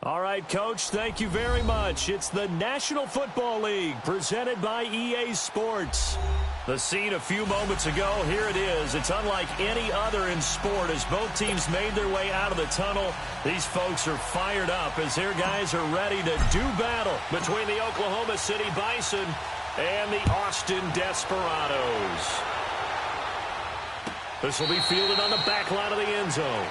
All right, Coach, thank you very much. It's the National Football League presented by EA Sports. The scene a few moments ago, here it is. It's unlike any other in sport as both teams made their way out of the tunnel. These folks are fired up as their guys are ready to do battle between the Oklahoma City Bison and the Austin Desperados. This will be fielded on the back line of the end zone.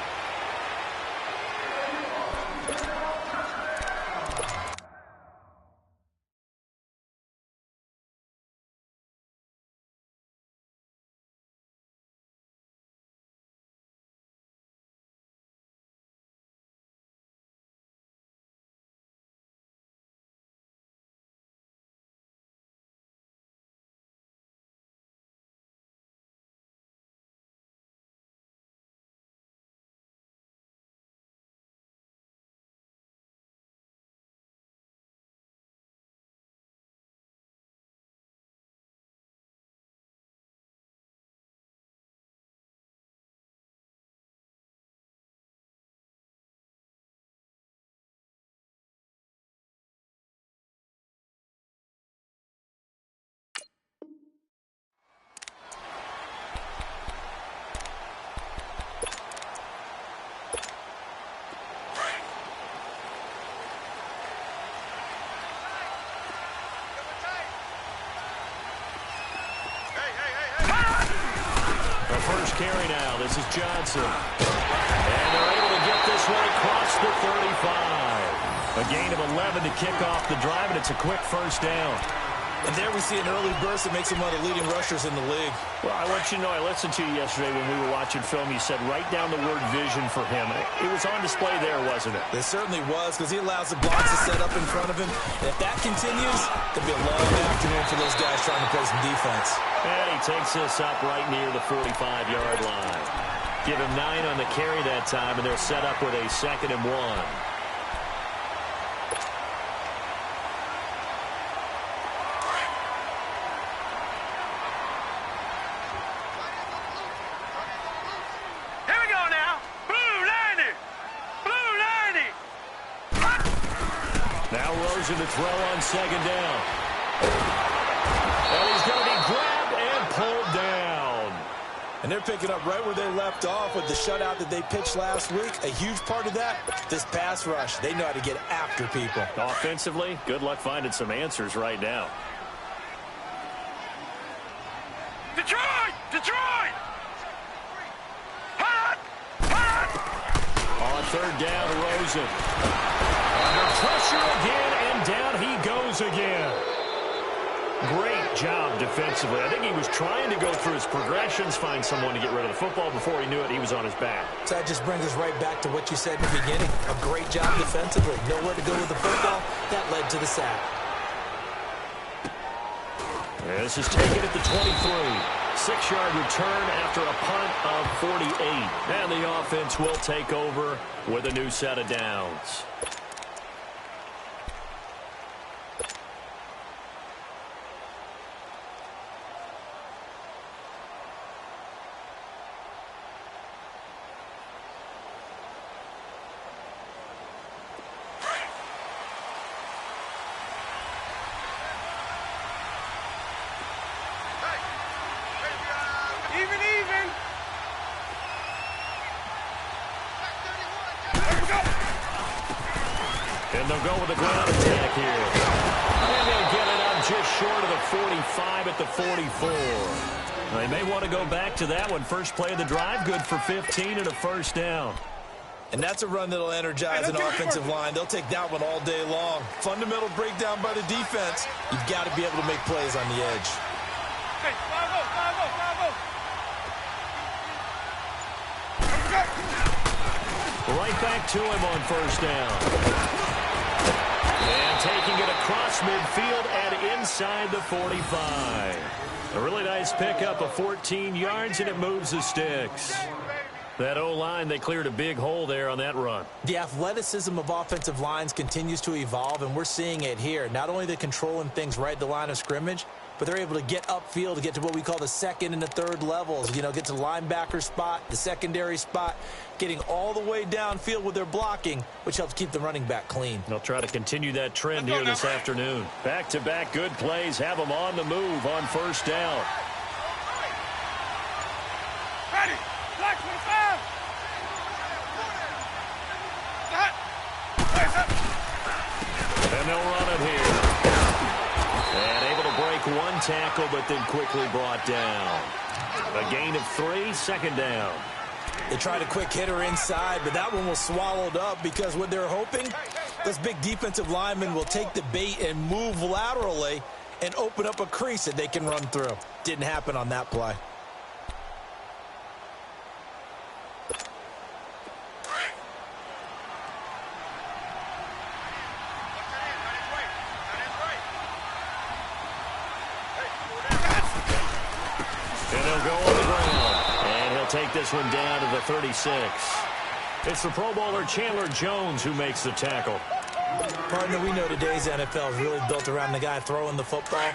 First carry now. This is Johnson. And they're able to get this one across the 35. A gain of 11 to kick off the drive, and it's a quick first down. And there we see an early burst that makes him one of the leading rushers in the league. Well, I want you to know, I listened to you yesterday when we were watching film. You said write down the word vision for him. It was on display there, wasn't it? It certainly was, because he allows the blocks to set up in front of him. And if that continues, it'll be a long afternoon for those guys trying to play some defense. And he takes this up right near the 45-yard line. Give him 9 on the carry that time, and they're set up with a 2nd and 1. To throw on 2nd down. And he's going to be grabbed and pulled down. And they're picking up right where they left off with the shutout that they pitched last week. A huge part of that, this pass rush. They know how to get after people. Offensively, good luck finding some answers right now. Detroit! Detroit! Hot! Hot! On 3rd down, Rosen. Under pressure again, and down he goes again. Great job defensively. I think he was trying to go through his progressions, find someone to get rid of the football. Before he knew it, he was on his back. So that just brings us right back to what you said in the beginning. A great job defensively. Nowhere to go with the football. That led to the sack. This is taken at the 23. 6-yard return after a punt of 48. And the offense will take over with a new set of downs. And they'll go with the ground attack here. And they'll get it up just short of the 45 at the 44. They may want to go back to that one. First play of the drive, good for 15 and a first down. And that's a run that'll energize an offensive line. They'll take that one all day long. Fundamental breakdown by the defense. You've got to be able to make plays on the edge. Hey, bravo, bravo, bravo. Right back to him on first down. And taking it across midfield and inside the 45. A really nice pickup of 14 yards, and it moves the sticks. That O-line, they cleared a big hole there on that run. The athleticism of offensive lines continues to evolve, and we're seeing it here. Not only the controlling things right at the line of scrimmage, but they're able to get upfield to get to what we call the second and the third levels. You know, get to the linebacker spot, the secondary spot, getting all the way downfield with their blocking, which helps keep the running back clean. They'll try to continue that trend here this afternoon. Back-to-back good plays have them on the move on first down. Ready. Black 25. And they'll run it here. And able to break one tackle, but then quickly brought down. A gain of 3, second down. They tried a quick hitter inside, but that one was swallowed up because what they're hoping, this big defensive lineman will take the bait and move laterally and open up a crease that they can run through. Didn't happen on that play. And they'll go on the ground. And he'll take this one down to the 36. It's the Pro Bowler Chandler Jones who makes the tackle. Partner, we know today's NFL is really built around the guy throwing the football.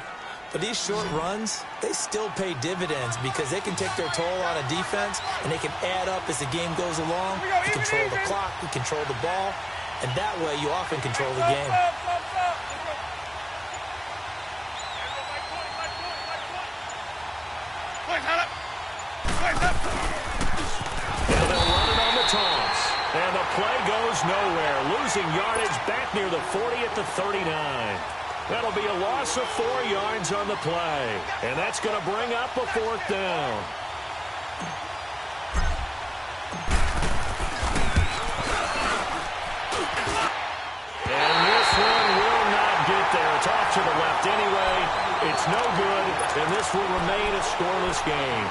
But these short runs, they still pay dividends because they can take their toll on a defense and they can add up as the game goes along. You control the clock, you control the ball, and that way you often control the game. And they'll run it on the toss. And the play goes nowhere. Losing yardage back near the 40 at the 39. That'll be a loss of 4 yards on the play. And that's going to bring up a 4th down. And this one will not get there. It's off to the left anyway. It's no good, and this will remain a scoreless game.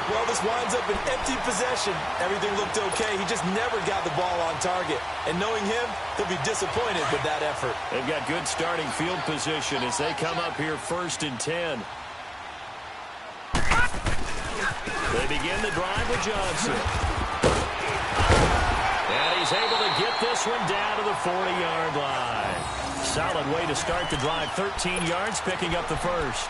Well, this winds up an empty possession. Everything looked okay. He just never got the ball on target. And knowing him, he'll be disappointed with that effort. They've got good starting field position as they come up here 1st and 10. They begin the drive with Johnson. And he's able to get this one down to the 40-yard line. Solid way to start the drive. 13 yards, picking up the first.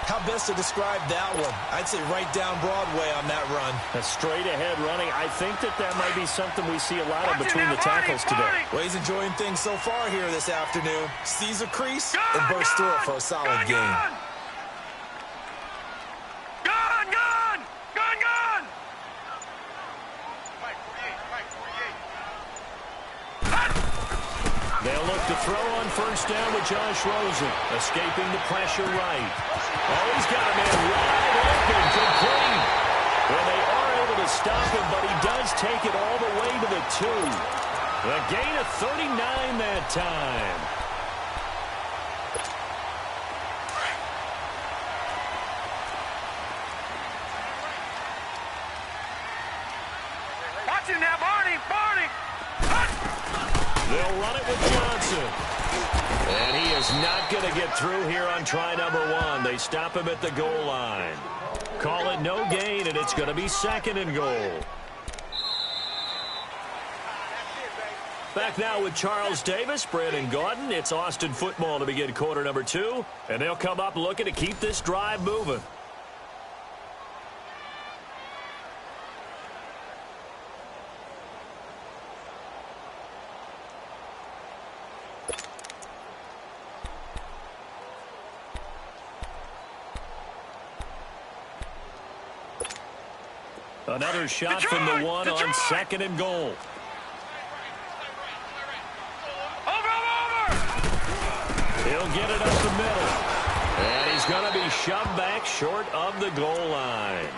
How best to describe that one? I'd say right down Broadway on that run. A straight-ahead running. I think that might be something we see a lot of between the tackles today. Well, he's enjoying things so far here this afternoon. Sees a crease and bursts through it for a solid game. They'll look to throw on first down with Josh Rosen, escaping the pressure right. Oh, he's got a man wide open, complete. Well, they are able to stop him, but he does take it all the way to the 2. A gain of 39 that time. Watch him now, Barney! They'll run it with Johnson. And he is not going to get through here on try number 1. They stop him at the goal line. Call it no gain, and it's going to be 2nd and goal. Back now with Charles Davis, Brandon Gaudin. It's Austin football to begin quarter number 2. And they'll come up looking to keep this drive moving. Another shot from the 1 on 2nd and goal. He'll get it up the middle. And he's going to be shoved back short of the goal line.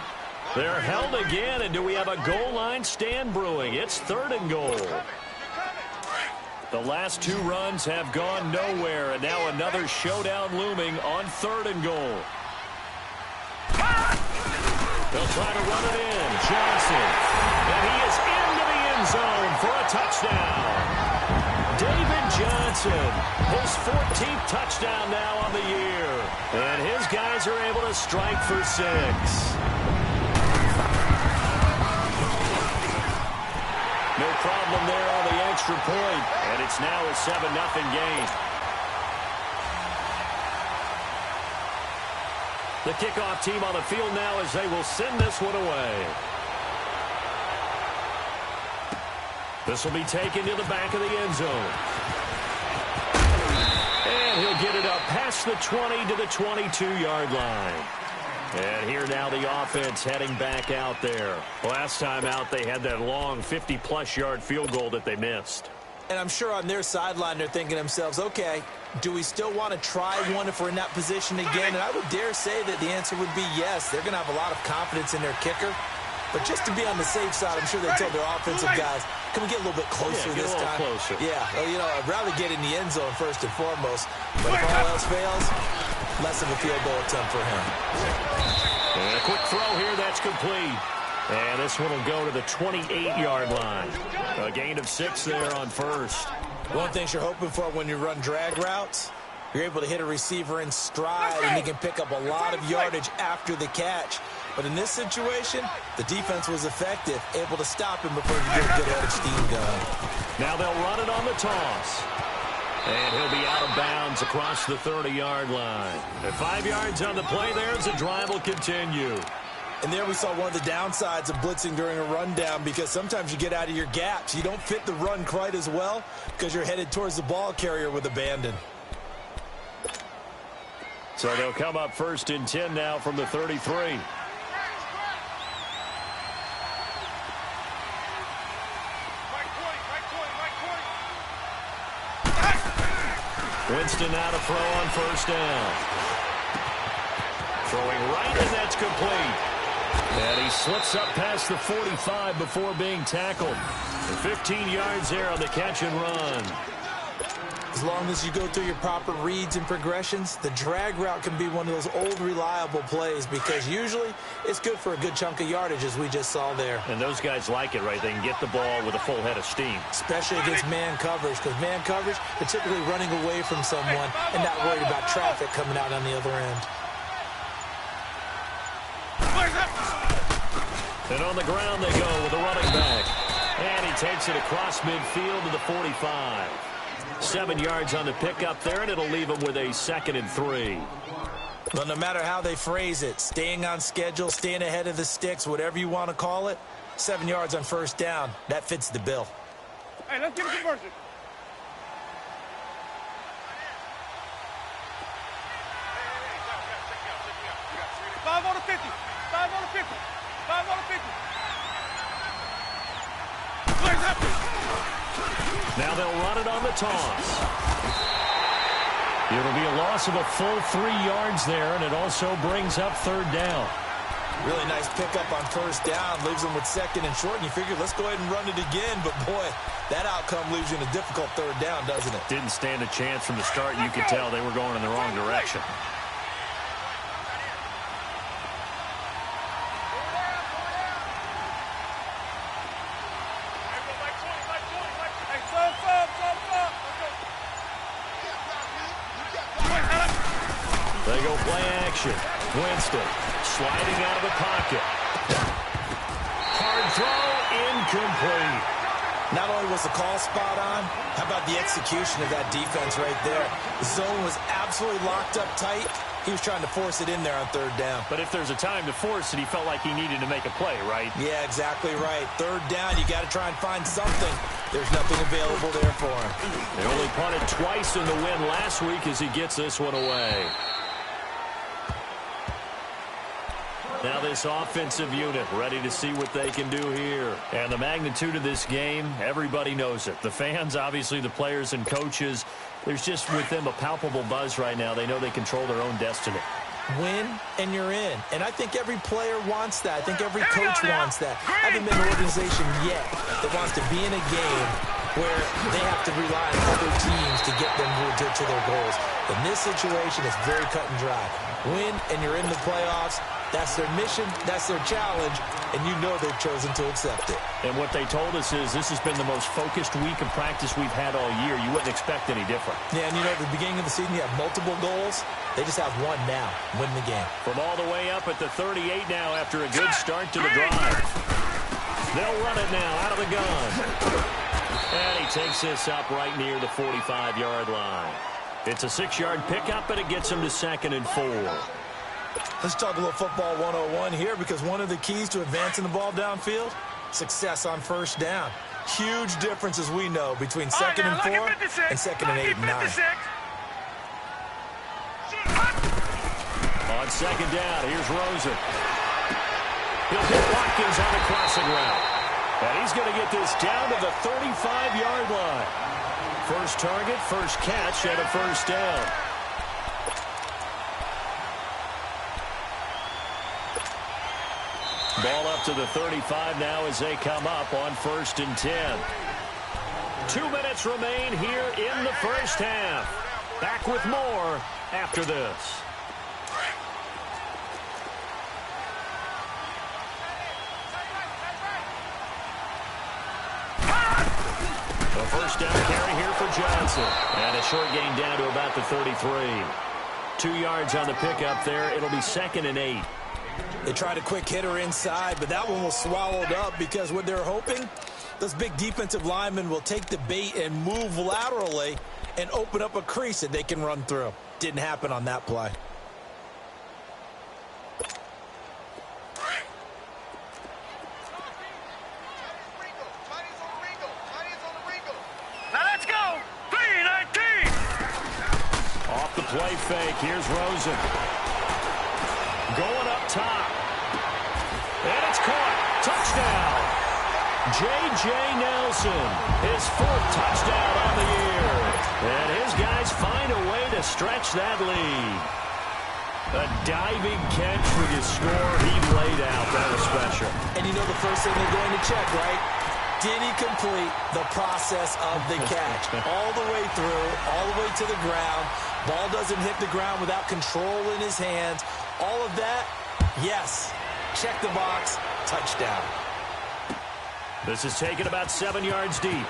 They're held again, and do we have a goal line stand brewing? It's 3rd and goal. The last 2 runs have gone nowhere, and now another showdown looming on 3rd and goal. They'll try to run it in. Johnson. And he is into the end zone for a touchdown. David Johnson. His 14th touchdown now on the year. And his guys are able to strike for 6. No problem there on the extra point. And it's now a 7-0 game. The kickoff team on the field now as they will send this one away. This will be taken to the back of the end zone. And he'll get it up past the 20 to the 22-yard line. And here now the offense heading back out there. Last time out they had that long 50-plus yard field goal that they missed. And I'm sure on their sideline they're thinking to themselves, okay, do we still want to try one if we're in that position again? And I would dare say that the answer would be yes. They're going to have a lot of confidence in their kicker. But just to be on the safe side, I'm sure they told their offensive guys, can we get a little bit closer this time? Closer. Yeah, well, you know, I'd rather get in the end zone first and foremost. But if all else fails, less of a field goal attempt for him. And a quick throw here, that's complete. And this one will go to the 28-yard line. A gain of 6 there on first. One of the things you're hoping for when you run drag routes, you're able to hit a receiver in stride, and he can pick up a lot of yardage after the catch. But in this situation, the defense was effective, able to stop him before he could get a good head of steam going. Now they'll run it on the toss. And he'll be out of bounds across the 30-yard line. At 5 yards on the play there as the drive will continue. And there we saw one of the downsides of blitzing during a rundown, because sometimes you get out of your gaps. You don't fit the run quite as well because you're headed towards the ball carrier with abandon. So they'll come up 1st and 10 now from the 33. Winston now to throw on 1st down. Throwing right, and that's complete. And he slips up past the 45 before being tackled. And 15 yards there on the catch and run. As long as you go through your proper reads and progressions, the drag route can be one of those old reliable plays, because usually it's good for a good chunk of yardage, as we just saw there. And those guys like it, right? They can get the ball with a full head of steam. Especially against man coverage, because man coverage, they're typically running away from someone and not worried about traffic coming out on the other end. And on the ground they go with a running back. And he takes it across midfield to the 45. 7 yards on the pickup there, and it'll leave him with a 2nd and 3. Well, no matter how they phrase it, staying on schedule, staying ahead of the sticks, whatever you want to call it, 7 yards on 1st down, that fits the bill. Hey, let's get a conversion. Five on the 50. 5 on the 50. 5 on the 50. Now they'll run it on the toss. It'll be a loss of a full 3 yards there, and it also brings up 3rd down. Really nice pickup on 1st down. Leaves them with 2nd and short, and you figure, let's go ahead and run it again. But, boy, that outcome leaves you in a difficult 3rd down, doesn't it? Didn't stand a chance from the start. You could tell they were going in the wrong direction. They go play action. Winston sliding out of the pocket. Hard throw, incomplete. Not only was the call spot on, how about the execution of that defense right there? The zone was absolutely locked up tight. He was trying to force it in there on 3rd down. But if there's a time to force it, he felt like he needed to make a play, right? Yeah, exactly right. 3rd down, you got to try and find something. There's nothing available there for him. They only punted twice in the win last week as he gets this one away. Now this offensive unit ready to see what they can do here. And the magnitude of this game, everybody knows it. The fans, obviously the players and coaches, there's just with them a palpable buzz right now. They know they control their own destiny. Win and you're in. And I think every player wants that. I think every coach wants that. I haven't been an organization yet that wants to be in a game where they have to rely on other teams to get them to their goals. In this situation, it's very cut and dry. Win and you're in the playoffs. That's their mission, that's their challenge, and you know they've chosen to accept it. And what they told us is this has been the most focused week of practice we've had all year. You wouldn't expect any different. Yeah, and you know, at the beginning of the season, you have multiple goals. They just have one now, win the game. From all the way up at the 38 now after a good start to the drive. They'll run it now out of the gun. And he takes this up right near the 45-yard line. It's a 6-yard pickup, and it gets him to 2nd and 4. Let's talk a little football 101 here, because one of the keys to advancing the ball downfield, success on first down. Huge difference, as we know, between second and 4 and second and 8 and 9. On second down, here's Rosen. He'll hit Watkins on the crossing route. And he's going to get this down to the 35-yard line. First target, first catch, and a first down. Ball up to the 35 now as they come up on 1st and 10. 2 minutes remain here in the first half. Back with more after this. A first down carry here for Johnson. And a short gain down to about the 33. 2 yards on the pickup there. It'll be 2nd and 8. They tried a quick hitter inside, but that one was swallowed up, because what they're hoping, those big defensive linemen will take the bait and move laterally and open up a crease that they can run through. Didn't happen on that play. Now let's go. 3-19. Off the play fake. Here's Rosen. Going up top. And it's caught. Touchdown. J.J. Nelson. His 4th touchdown on the year. And his guys find a way to stretch that lead. A diving catch with his score. He laid out. That was special. And you know the first thing they're going to check, right? Did he complete the process of the catch? All the way through, all the way to the ground. Ball doesn't hit the ground without control in his hands. All of that, yes. Check the box, touchdown. This is taken about 7 yards deep.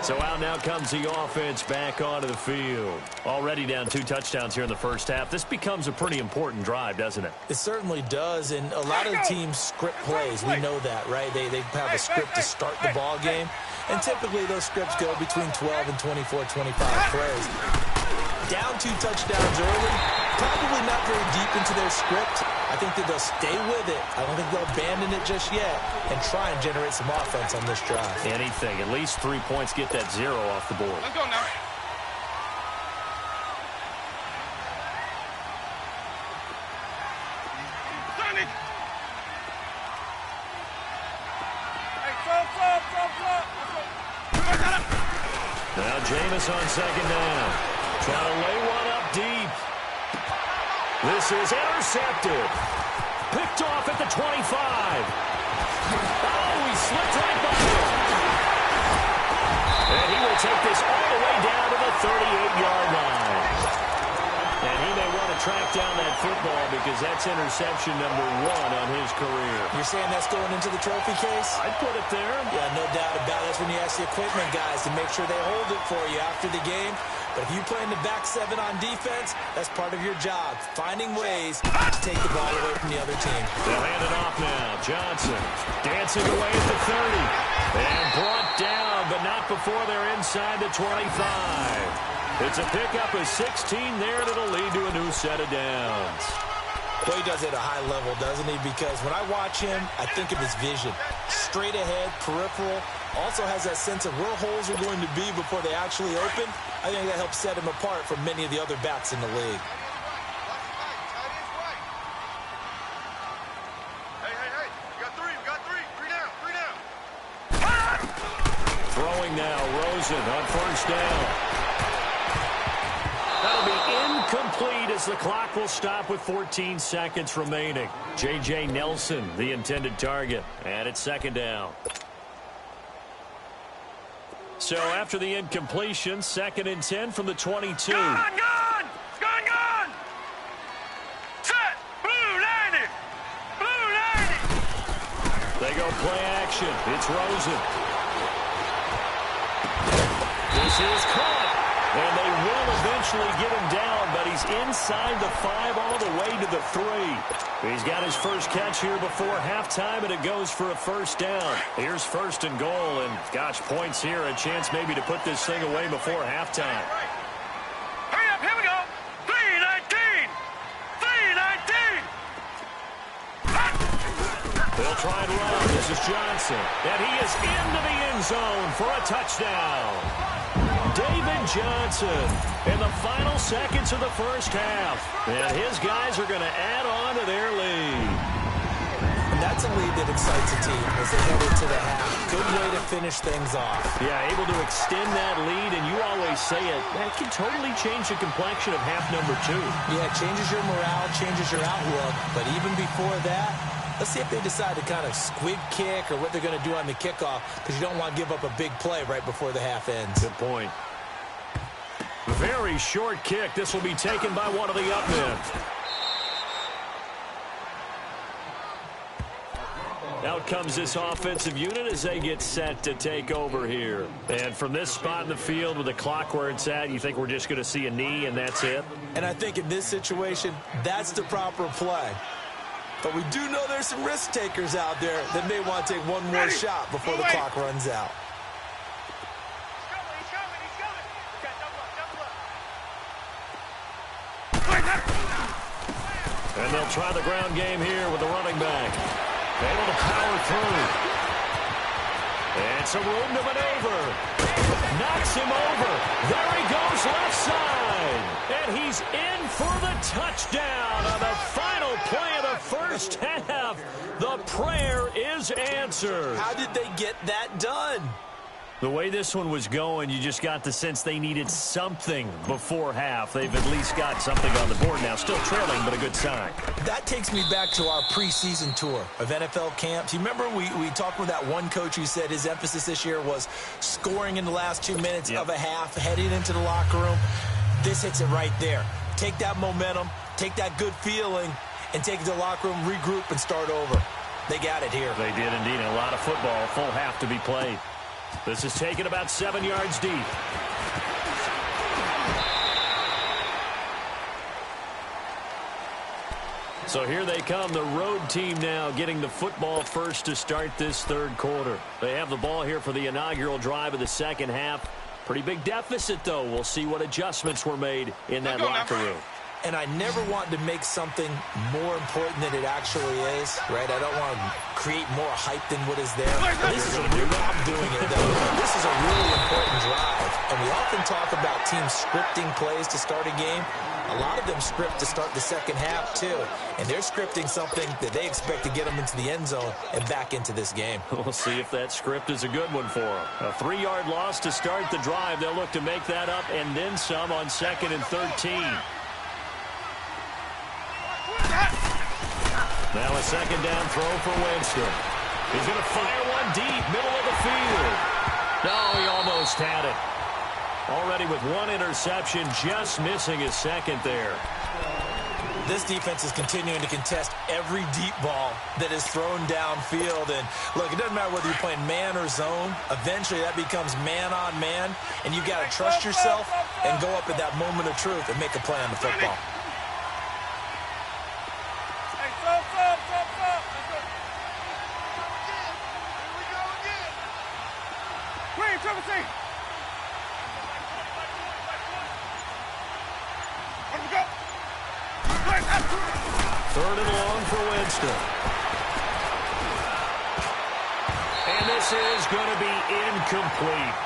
So out now comes the offense back onto the field. Already down 2 touchdowns here in the first half. This becomes a pretty important drive, doesn't it? It certainly does, and a lot of teams script plays. We know that, right? They have a script to start the ball game, and typically those scripts go between 12 and 24, 25 plays. Down 2 touchdowns early, probably not very deep into their script. I think that they'll stay with it. I don't think they'll abandon it just yet and try and generate some offense on this drive. Anything. At least 3 points, get that 0 off the board. Let's go now. Now Jameis on second down. Trying to lay one up deep. This is intercepted. Picked off at the 25. Oh, he slipped right by him. And he will take this all the way down to the 38-yard line. And he may want to track down that football, because that's interception number 1 on his career. You're saying that's going into the trophy case? I'd put it there. Yeah, no doubt about it. That's when you ask the equipment guys to make sure they hold it for you after the game. But if you play in the back 7 on defense, that's part of your job, finding ways to take the ball away from the other team. They'll hand it off now. Johnson dancing away at the 30. And brought down, but not before they're inside the 25. It's a pickup of 16 there, and it'll lead to a new set of downs. Well, he does it at a high level, doesn't he? Because when I watch him, I think of his vision. Straight ahead, peripheral. Also has that sense of where holes are going to be before they actually open. I think that helps set him apart from many of the other backs in the league. Hey, we got 3 down. Throwing now, Rosen on first down. That'll be incomplete as the clock will stop with 14 seconds remaining. J.J. Nelson, the intended target, and it's second down. So after the incompletion, 2nd and 10 from the 22. Gone! Set! Blue 90! They go play action. It's Rosen. This is caught. And they will eventually get him down, but he's inside the 5 all the way to the 3. He's got his first catch here before halftime, and it goes for a first down. Here's 1st and goal, and gosh, points here, a chance maybe to put this thing away before halftime. Hurry up, here we go. 3-19. 3-19. They'll try and run. This is Johnson, and he is into the end zone for a touchdown. David Johnson in the final seconds of the first half. And his guys are going to add on to their lead. And that's a lead that excites a team as they head into the half. Good way to finish things off. Yeah, able to extend that lead, and you always say it, that can totally change the complexion of half number 2. Yeah, it changes your morale, changes your outlook. But even before that, let's see if they decide to kind of squib kick or what they're going to do on the kickoff, because you don't want to give up a big play right before the half ends. Good point. Very short kick. This will be taken by one of the up men. Out comes this offensive unit as they get set to take over here. And from this spot in the field with the clock where it's at, you think we're just going to see a knee and that's it? And I think in this situation, that's the proper play. But we do know there's some risk takers out there that may want to take one more shot before the clock runs out. And they'll try the ground game here with the running back. Able to power through. And some room to maneuver. Knocks him over. There he goes left side. And he's in for the touchdown on the final play of the first half. The prayer is answered. How did they get that done? The way this one was going, you just got the sense they needed something before half. They've at least got something on the board now. Still trailing, but a good sign. That takes me back to our preseason tour of NFL camps. You remember we talked with that one coach who said his emphasis this year was scoring in the last 2 minutes of a half, heading into the locker room. This hits it right there. Take that momentum, take that good feeling, and take it to the locker room, regroup, and start over. They got it here. They did indeed. A lot of football, full half to be played. This is taken about 7 yards deep. So here they come, the road team now getting the football first to start this third quarter. They have the ball here for the inaugural drive of the second half. Pretty big deficit, though. We'll see what adjustments were made in that locker room. And I never want to make something more important than it actually is, right? I don't want to create more hype than what is there. This is a new way I'm doing it, though. This is a really important drive. And we often talk about teams scripting plays to start a game. A lot of them script to start the second half, too. And they're scripting something that they expect to get them into the end zone and back into this game. We'll see if that script is a good one for them. A 3-yard loss to start the drive. They'll look to make that up and then some on 2nd and 13. Now a second down throw for Winston. He's going to fire one deep, middle of the field. No, he almost had it. Already with one interception, just missing his second there. This defense is continuing to contest every deep ball that is thrown downfield. And look, it doesn't matter whether you're playing man or zone. Eventually that becomes man on man. And you've got to trust yourself and go up at that moment of truth and make a play on the football. Third and long for Winston. And this is going to be incomplete.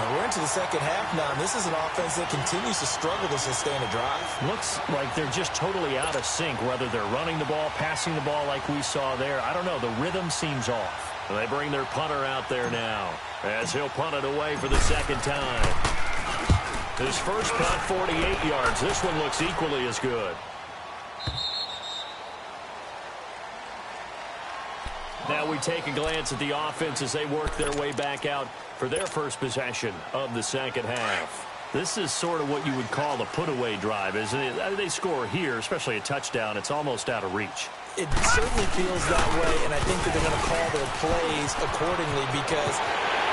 And we're into the second half now, and this is an offense that continues to struggle to sustain a drive. Looks like they're just totally out of sync, whether they're running the ball, passing the ball like we saw there. I don't know. The rhythm seems off. They bring their punter out there now as he'll punt it away for the second time. His first punt, 48 yards. This one looks equally as good. Now we take a glance at the offense as they work their way back out for their first possession of the second half. This is sort of what you would call a put-away drive, isn't it? They score here, especially a touchdown. It's almost out of reach. It certainly feels that way, and I think that they're going to call their plays accordingly because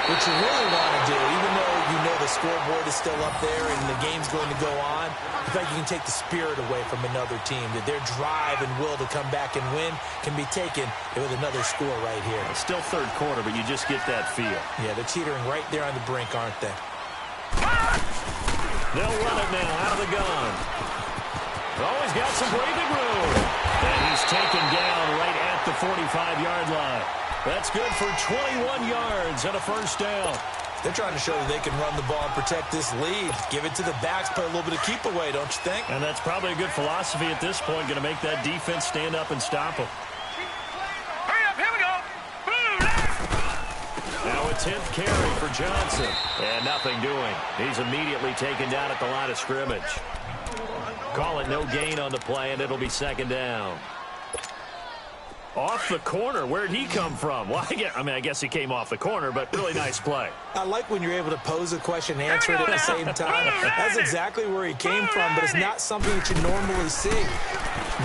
What you really want to do, even though you know the scoreboard is still up there and the game's going to go on, in fact, you can take the spirit away from another team, that their drive and will to come back and win can be taken with another score right here. It's still third quarter, but you just get that feel. Yeah, they're teetering right there on the brink, aren't they? They'll run it now out of the gun. Oh, he's got some breathing room. And he's taken down right at the 45-yard line. That's good for 21 yards and a first down. They're trying to show that they can run the ball and protect this lead. Give it to the backs, play a little bit of keep away, don't you think? And that's probably a good philosophy at this point, going to make that defense stand up and stop them. Hurry up, here we go. Now a 10th carry for Johnson. And nothing doing. He's immediately taken down at the line of scrimmage. Call it no gain on the play, and it'll be second down. Off the corner. Where'd he come from? Well, I guess he came off the corner, but really nice play. I like when you're able to pose a question and answer it at the same time. That's exactly where he came from, but it's not something that you normally see.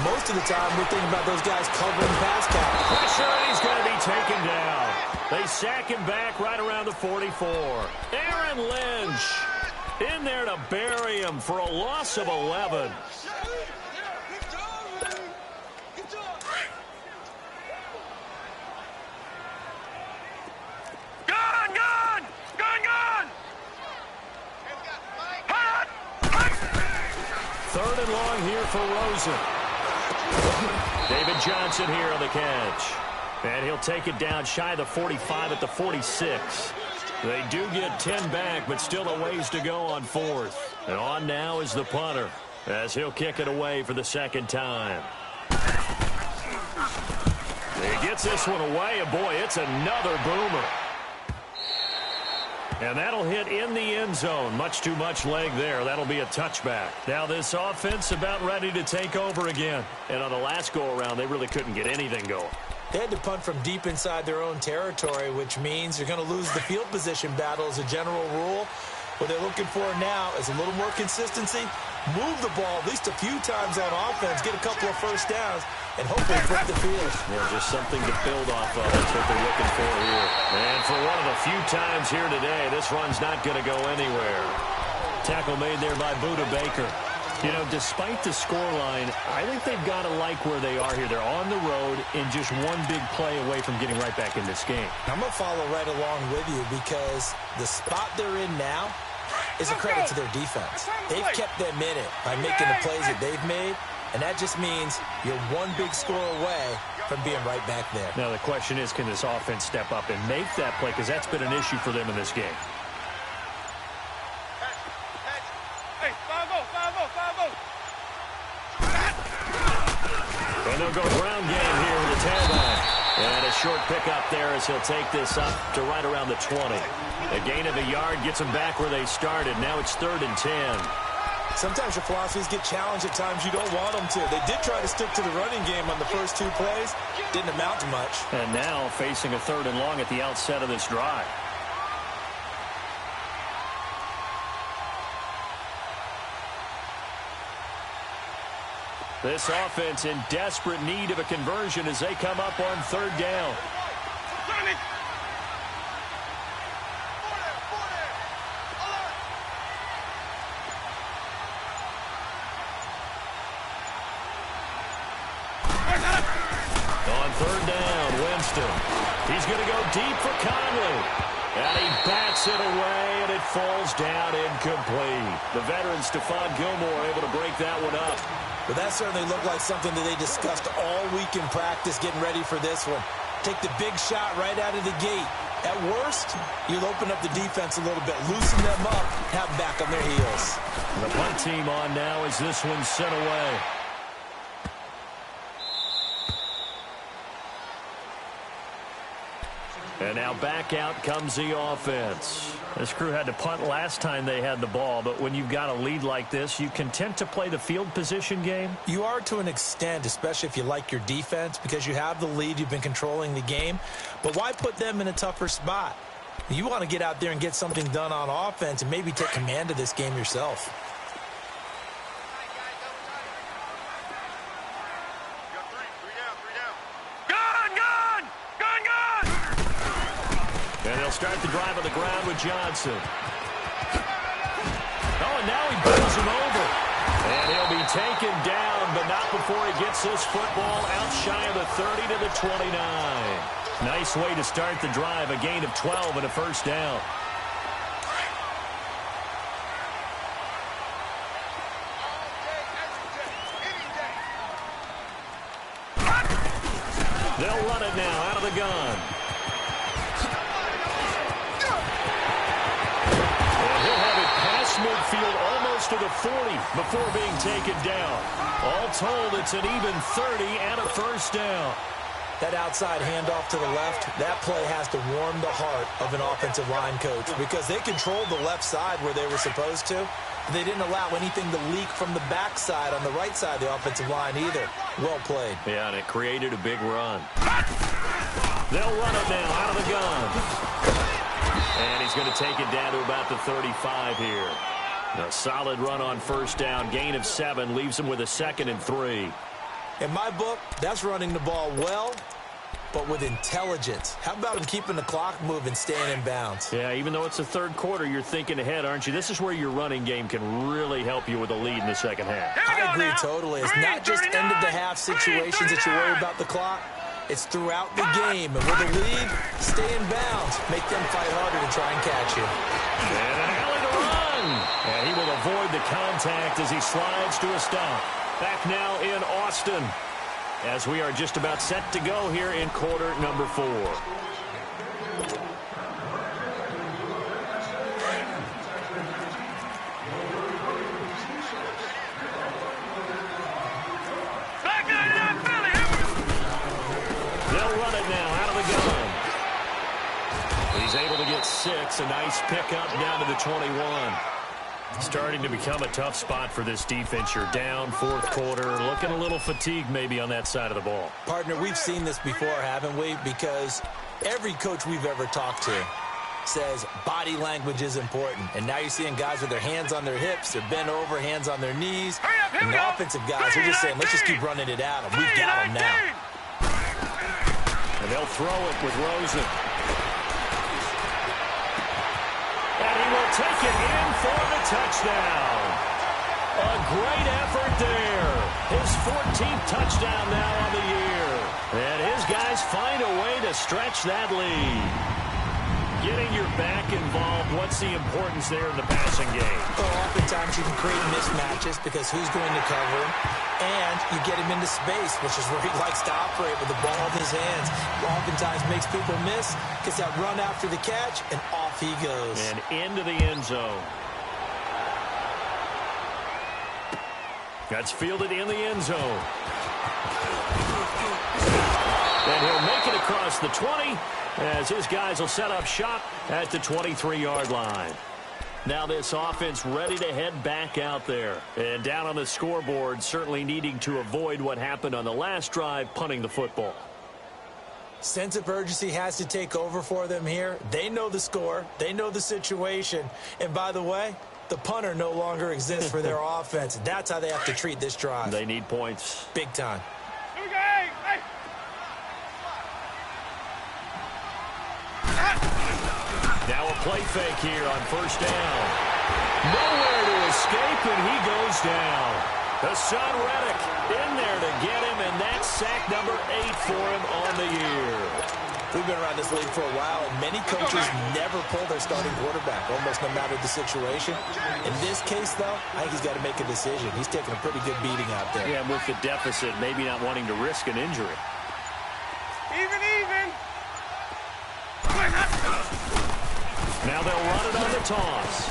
Most of the time, we're thinking about those guys covering pass coverage. Pressure, and he's going to be taken down. They sack him back right around the 44. Aaron Lynch in there to bury him for a loss of 11. Third and long here for Rosen. David Johnson here on the catch. And he'll take it down shy of the 45 at the 46. They do get 10 back, but still a ways to go on fourth. And on now is the punter, as he'll kick it away for the second time. He gets this one away, and boy, it's another boomer. And that'll hit in the end zone. Much too much leg there. That'll be a touchback. Now this offense about ready to take over again. And on the last go-around, they really couldn't get anything going. They had to punt from deep inside their own territory, which means you're going to lose the field position battle as a general rule. What they're looking for now is a little more consistency, move the ball at least a few times on offense, get a couple of first downs, and hopefully flip the field. Yeah, just something to build off of. That's what they're looking for here. And for one of the few times here today, this run's not going to go anywhere. Tackle made there by Budda Baker. You know, despite the scoreline, I think they've got to like where they are here. They're on the road and just one big play away from getting right back in this game. I'm going to follow right along with you because the spot they're in now is a credit to their defense. They've kept them in it by making the plays that they've made, and that just means you're one big score away from being right back there. Now the question is, can this offense step up and make that play? Because that's been an issue for them in this game. Hey, 5-0. And they'll go ground game here with the tailback. And a short pickup there as he'll take this up to right around the 20. A gain of a yard gets them back where they started. Now it's 3rd and 10. Sometimes your philosophies get challenged at times you don't want them to. They did try to stick to the running game on the first 2 plays. Didn't amount to much. And now facing a 3rd and long at the outset of this drive. This offense in desperate need of a conversion as they come up on 3rd down. On 3rd down, Winston. He's going to go deep for Conley. And he bats it away, and it falls down incomplete. The veteran Stephon Gilmore able to break that one up. Well, that certainly looked like something that they discussed all week in practice, getting ready for this one. Take the big shot right out of the gate. At worst, you'll open up the defense a little bit, loosen them up, have them back on their heels. The punt team on now as this one's sent away. And now back out comes the offense. This crew had to punt last time they had the ball, but when you've got a lead like this, you content to play the field position game? You are to an extent, especially if you like your defense, because you have the lead, you've been controlling the game. But why put them in a tougher spot? You want to get out there and get something done on offense and maybe take command of this game yourself. They'll start the drive on the ground with Johnson. Oh, and now he bowls him over. And he'll be taken down, but not before he gets this football out shy of the 30 to the 29. Nice way to start the drive, a gain of 12 and a first down. They'll run it now out of the gun. And he'll have it past midfield almost to the 40 before being taken down. All told, it's an even 30 and a first down. That outside handoff to the left, that play has to warm the heart of an offensive line coach because they controlled the left side where they were supposed to. They didn't allow anything to leak from the backside on the right side of the offensive line either. Well played. Yeah, and it created a big run. They'll run it now out of the gun. And he's going to take it down to about the 35 here. A solid run on first down. Gain of 7 leaves him with a 2nd and 3. In my book, that's running the ball well, but with intelligence. How about him keeping the clock moving, staying in bounds? Yeah, even though it's the third quarter, you're thinking ahead, aren't you? This is where your running game can really help you with a lead in the second half. I agree totally. It's not just end-of-the-half situations that you worry about the clock. It's throughout the game. And with a lead, stay in bounds. Make them fight harder to try and catch you. And an alley to run. And he will avoid the contact as he slides to a stop. Back now in Austin as we are just about set to go here in quarter number 4. They'll run it now out of the gun. He's able to get 6. A nice pickup down to the 21. Starting to become a tough spot for this defense. You're down, fourth quarter, looking a little fatigued maybe on that side of the ball. Partner, we've seen this before, haven't we? Because every coach we've ever talked to says body language is important. And now you're seeing guys with their hands on their hips, they're bent over, hands on their knees. And the offensive guys are just saying, let's just keep running it at them. We've got them now. And they'll throw it with Rosen. And he will take it in for the touchdown. A great effort there. His 14th touchdown now on the year. And his guys find a way to stretch that lead. Getting your back involved, what's the importance there in the passing game? Well, oftentimes you can create mismatches because who's going to cover him? And you get him into space, which is where he likes to operate with the ball in his hands. Oftentimes makes people miss, gets that run after the catch, and off he goes. And into the end zone. That's fielded in the end zone. And he'll make it across the 20 as his guys will set up shop at the 23-yard line. Now this offense ready to head back out there. And down on the scoreboard, certainly needing to avoid what happened on the last drive, punting the football. Sense of urgency has to take over for them here. They know the score. They know the situation. And by the way, the punter no longer exists for their offense. That's how they have to treat this drive. They need points. Big time. Now a play fake here on first down. Nowhere to escape, and he goes down. Hassan Reddick in there to get him, and that's sack number 8 for him on the year. We've been around this league for a while, and many coaches never pull their starting quarterback, almost no matter the situation. In this case, though, I think he's got to make a decision. He's taking a pretty good beating out there. Yeah, with the deficit, maybe not wanting to risk an injury. Even. Now they'll run it on the toss.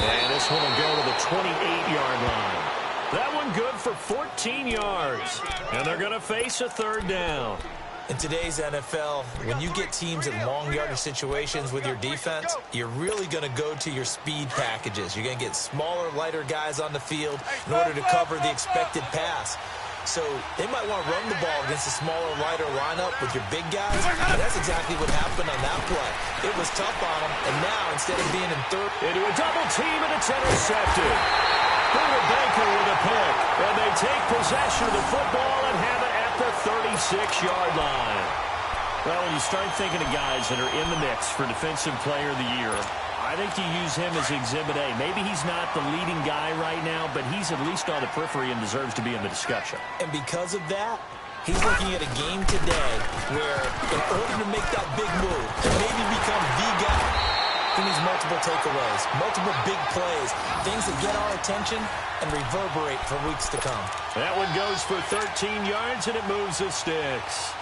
And this one will go to the 28-yard line. That one good for 14 yards. And they're going to face a third down. In today's NFL, when you get teams in long yardage situations with your defense, you're really going to go to your speed packages. You're going to get smaller, lighter guys on the field in order to cover the expected pass. So they might want to run the ball against a smaller, lighter lineup with your big guys. And that's exactly what happened on that play. It was tough on them, and now instead of being in third, into a double team, and it's intercepted. Buda Baker with a pick, and they take possession of the football and have it at the 36-yard line. Well, when you start thinking of guys that are in the mix for Defensive Player of the Year, I think you use him as Exhibit A. Maybe he's not the leading guy right now, but he's at least on the periphery and deserves to be in the discussion. And because of that, he's looking at a game today where in order to make that big move and maybe become the guy, he needs multiple takeaways, multiple big plays, things that get our attention and reverberate for weeks to come. That one goes for 13 yards, and it moves the sticks.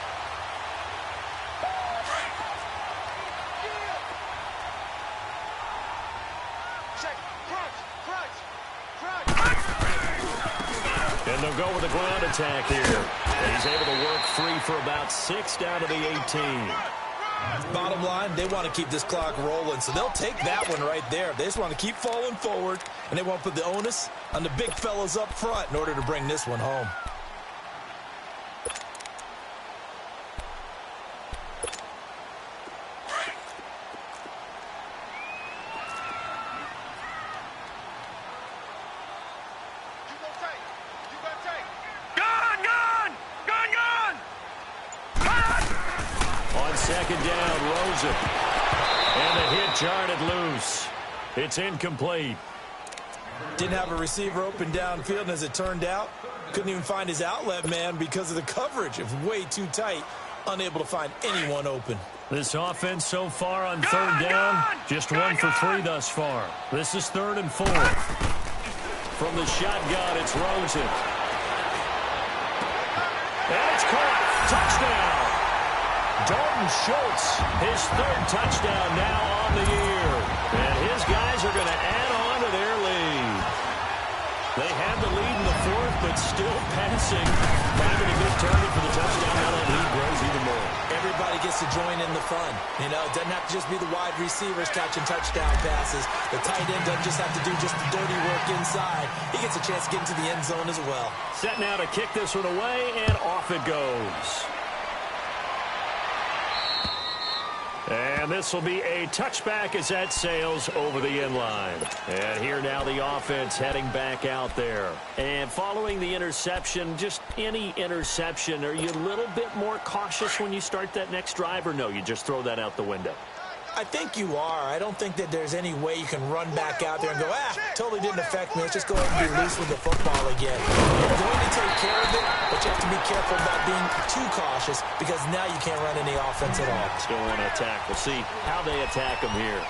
And they'll go with a ground attack here. And he's able to work free for about 6 down to the 18. Bottom line, they want to keep this clock rolling, so they'll take that one right there. They just want to keep falling forward, and they want to put the onus on the big fellas up front in order to bring this one home. Second down, Rosen. And the hit jarred it loose. It's incomplete. Didn't have a receiver open downfield, and as it turned out, couldn't even find his outlet man because of the coverage. It was way too tight, unable to find anyone open. This offense so far on third down, just 1 for 3 thus far. This is 3rd and 4. From the shotgun, it's Rosen. And it's caught. Touchdown. Dalton Schultz, his 3rd touchdown now on the year. And his guys are going to add on to their lead. They have the lead in the 4th, but still passing. Finding a good target for the touchdown. Now that lead grows even more. Everybody gets to join in the fun. You know, it doesn't have to just be the wide receivers catching touchdown passes. The tight end doesn't just have to do just the dirty work inside. He gets a chance to get into the end zone as well. Set now to kick this one away, and off it goes. And this will be a touchback as that sails over the end line. And here now the offense heading back out there. And following the interception, just any interception, are you a little bit more cautious when you start that next drive, or no, you just throw that out the window? I think you are. I don't think that there's any way you can run back out there and go, totally didn't affect me. Let's just go ahead and be loose with the football again. You're going to take care of it, but you have to be careful about being too cautious because now you can't run any offense at all. Still want to attack. We'll see how they attack them here.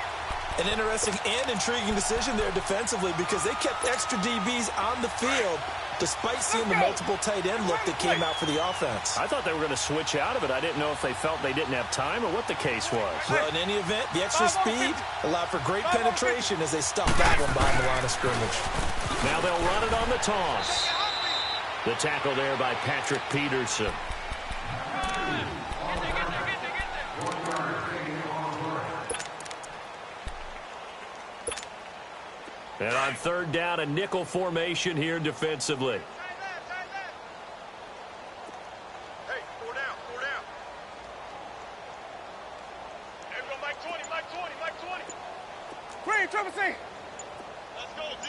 An interesting and intriguing decision there defensively because they kept extra DBs on the field despite seeing the multiple tight end look that came out for the offense. I thought they were going to switch out of it. I didn't know if they felt they didn't have time or what the case was. Well, in any event, the extra speed allowed for great penetration as they stuffed that one behind the line of scrimmage. Now they'll run it on the toss. The tackle there by Patrick Peterson. And on third down, a nickel formation here defensively. Hey, 4 down, 4 down. Hey, we're going Mike 20, Mike 20, Mike 20. Green, triple C. Let's go, D.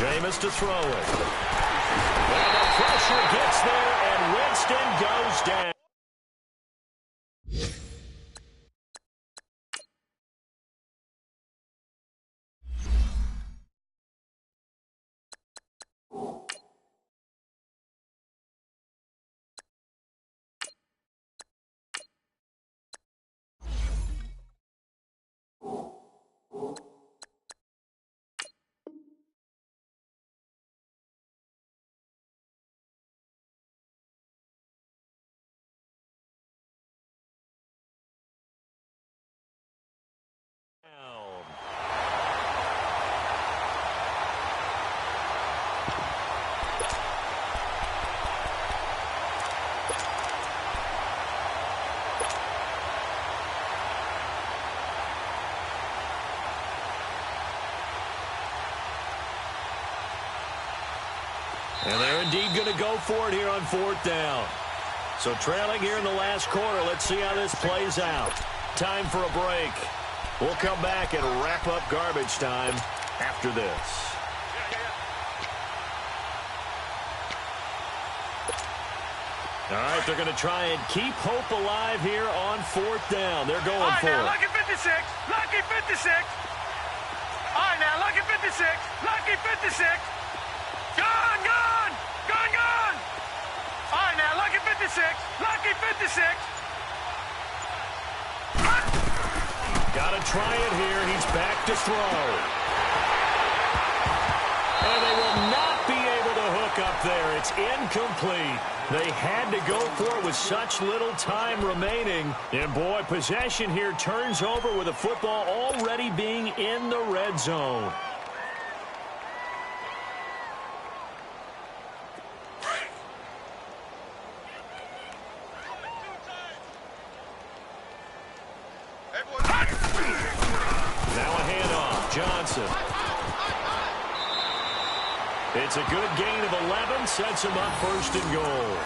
Jameis to throw it. And the pressure gets there, and Winston goes down. And they're indeed going to go for it here on fourth down. So trailing here in the last quarter. Let's see how this plays out. Time for a break. We'll come back and wrap up garbage time after this. All right, they're going to try and keep hope alive here on 4th down. They're going for now, it. lucky 56. Lucky 56. All right, now, lucky 56. Lucky 56. Gone, gone. Gone, gone. All right, now, lucky 56. Lucky 56. Got to try it here. He's back to throw. And they will not be able to hook up there. It's incomplete. They had to go for it with such little time remaining. And, boy, possession here turns over with the football already being in the red zone. Now a handoff. Johnson. It's a good gain of 11, sets him up 1st and goal.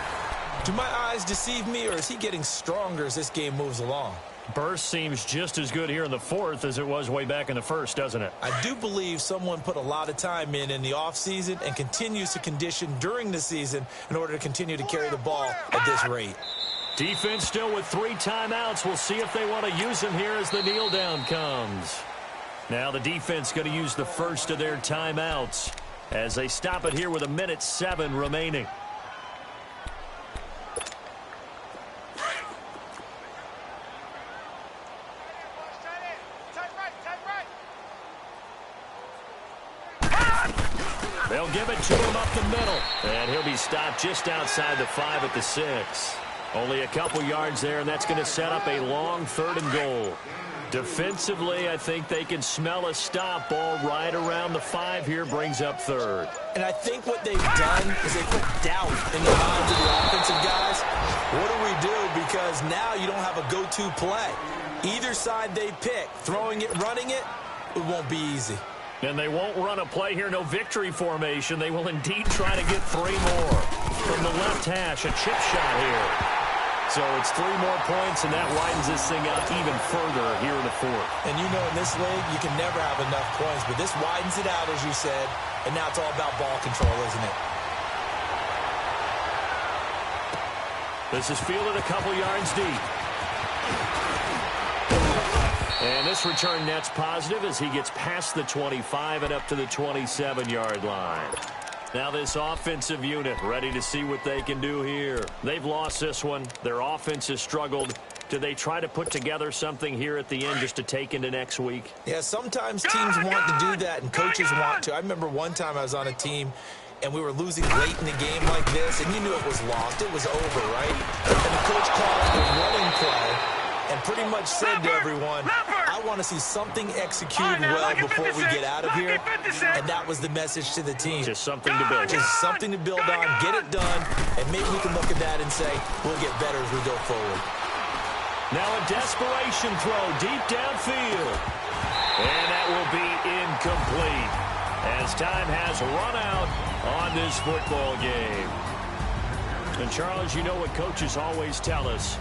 Do my eyes deceive me, or is he getting stronger as this game moves along? Burst seems just as good here in the 4th as it was way back in the 1st, doesn't it? I do believe someone put a lot of time in the offseason and continues to condition during the season in order to continue to carry the ball at this rate. Defense still with 3 timeouts. We'll see if they want to use them here as the kneel down comes. Now the defense going to use the first of their timeouts as they stop it here with 1:07 remaining. They'll give it to him up the middle. And he'll be stopped just outside the 5 at the 6. Only a couple yards there, and that's going to set up a long 3rd and goal. Defensively, I think they can smell a stop. Ball right around the 5 here, brings up 3rd. And I think what they've done is they put doubt in the minds of the offensive guys. What do we do? Because now you don't have a go-to play. Either side they pick, throwing it, running it, it won't be easy. And they won't run a play here, no victory formation. They will indeed try to get 3 more. From the left hash, a chip shot here. So it's 3 more points, and that widens this thing out even further here in the 4th. And you know in this league, you can never have enough points, but this widens it out, as you said, and now it's all about ball control, isn't it? This is fielded a couple yards deep. And this return net's positive as he gets past the 25 and up to the 27-yard line. Now this offensive unit ready to see what they can do here. They've lost this one. Their offense has struggled. Do they try to put together something here at the end just to take into next week? Yeah, sometimes teams want to do that and coaches want to. I remember one time I was on a team and we were losing late in the game like this, and you knew it was lost. It was over, right? And the coach called a running play and pretty much said to everyone, I want to see something executed well before we get out of here. And that was the message to the team. Just something to build. Just something to build on, get it done, and maybe we can look at that and say, we'll get better as we go forward. Now a desperation throw deep downfield. And that will be incomplete as time has run out on this football game. And Charles, you know what coaches always tell us.